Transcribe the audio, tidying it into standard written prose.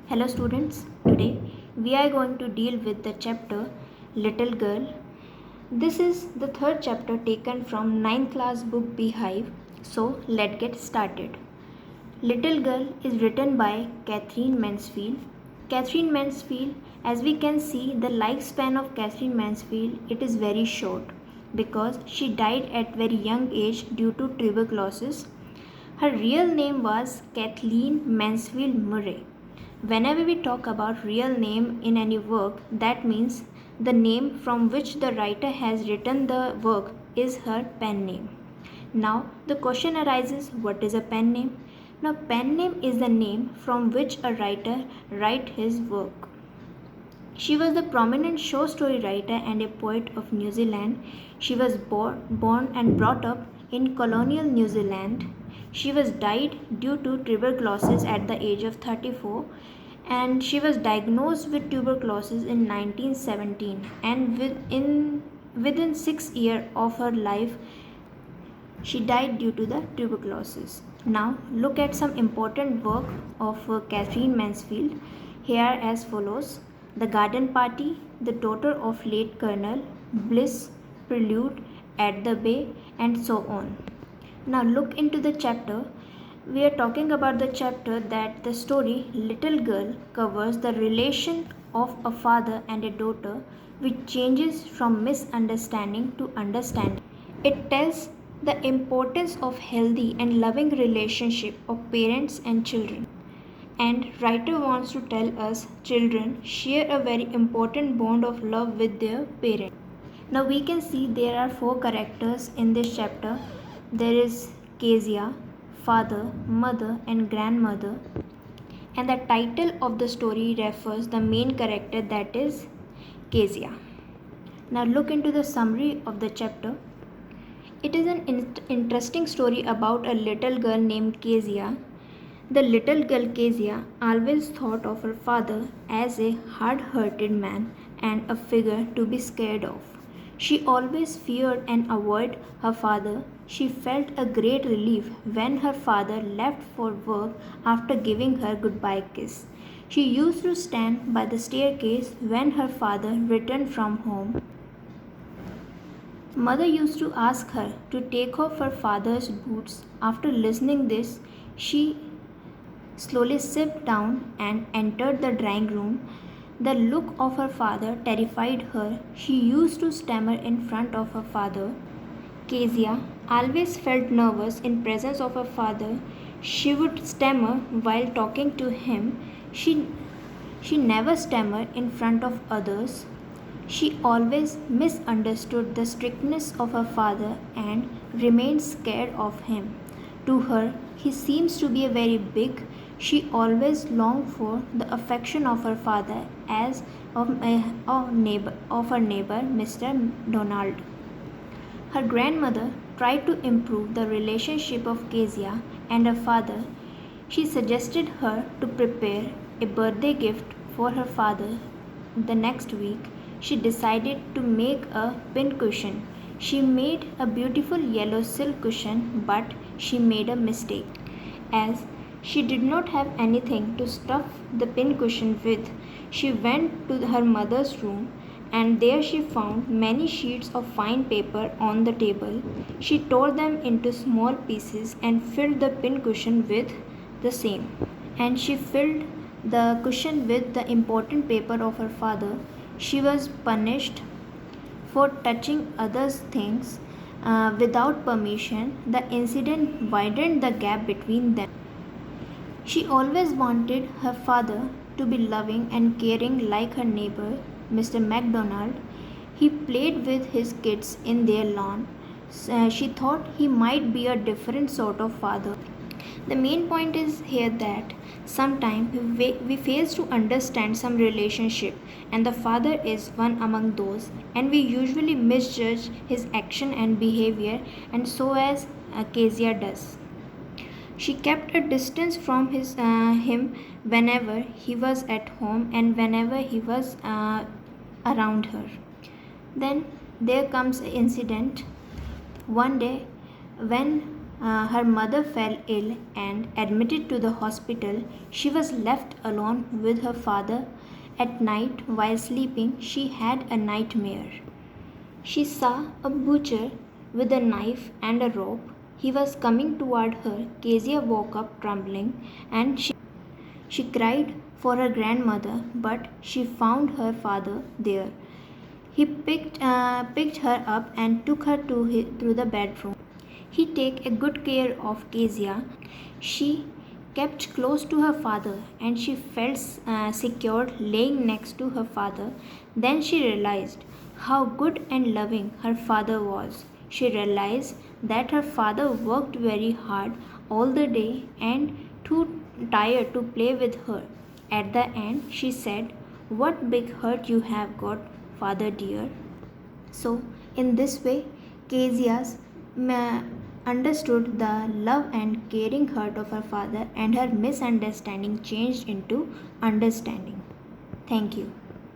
Hello students, today we are going to deal with the chapter Little Girl. This is the third chapter taken from 9th class book Beehive. So let's get started. Little Girl is written by Catherine Mansfield. Catherine Mansfield, as we can see, the lifespan of Catherine Mansfield, it is very short because she died at very young age due to tuberculosis. Her real name was Kathleen Mansfield Murray. Whenever we talk about real name in any work, that means the name from which the writer has written the work is her pen name. Now the question arises, what is a pen name? Now pen name is the name from which a writer write his work. She was the prominent short story writer and a poet of New Zealand. She was born and brought up in colonial New Zealand. She was died due to tuberculosis at the age of 34, and she was diagnosed with tuberculosis in 1917, and within 6 years of her life she died due to the tuberculosis. Now look at some important work of Catherine Mansfield here as follows: The Garden Party, The Daughter of Late Colonel Bliss, Prelude at the Bay, and so on. Now look into the chapter. We are talking about the chapter that the story Little Girl covers the relation of a father and a daughter, which changes from misunderstanding to understanding. It tells the importance of healthy and loving relationship of parents and children. And writer wants to tell us children share a very important bond of love with their parents. Now we can see there are four characters in this chapter. There is Kezia, father, mother and grandmother, and the title of the story refers the main character, that is Kezia. Now look into the summary of the chapter. It is an interesting story about a little girl named Kezia. The little girl Kezia always thought of her father as a hard-hearted man and a figure to be scared of. She always feared and avoided her father. She felt a great relief when her father left for work after giving her goodbye kiss. She used to stand by the staircase when her father returned from home. Mother used to ask her to take off her father's boots. After listening this, she slowly slipped down and entered the drawing room. The look of her father terrified her. She used to stammer in front of her father. Kezia always felt nervous in presence of her father. She would stammer while talking to him. She never stammered in front of others. She always misunderstood the strictness of her father and remained scared of him. To her, he seems to be very big. She always longed for the affection of her father as of her neighbor, Mr. Donald. Her grandmother tried to improve the relationship of Kezia and her father. She suggested her to prepare a birthday gift for her father. The next week, she decided to make a pincushion. She made a beautiful yellow silk cushion, but she made a mistake. As she did not have anything to stuff the pincushion with, she went to her mother's room, and there she found many sheets of fine paper on the table. She tore them into small pieces and filled the pincushion with the same. And she filled the cushion with the important paper of her father. She was punished for touching others' things without permission. The incident widened the gap between them. She always wanted her father to be loving and caring like her neighbor, Mr. MacDonald. He played with his kids in their lawn. She thought he might be a different sort of father. The main point is here that sometimes we fail to understand some relationship, and the father is one among those, and we usually misjudge his action and behavior, and so as Kezia does. She kept a distance from him whenever he was at home and whenever he was around her. Then there comes an incident. One day, when her mother fell ill and admitted to the hospital. She was left alone with her father. At night, while sleeping, she had a nightmare. She saw a butcher with a knife and a rope. He was coming toward her. Kezia woke up trembling and she cried for her grandmother, but she found her father there. He picked her up and took her through the bedroom. He took a good care of Kezia. She kept close to her father and she felt secure laying next to her father. Then she realized how good and loving her father was. She realized that her father worked very hard all the day and too tired to play with her. At the end, she said, "What big heart you have got, father dear." So, in this way, Kezia's understood the love and caring heart of her father, and her misunderstanding changed into understanding. Thank you.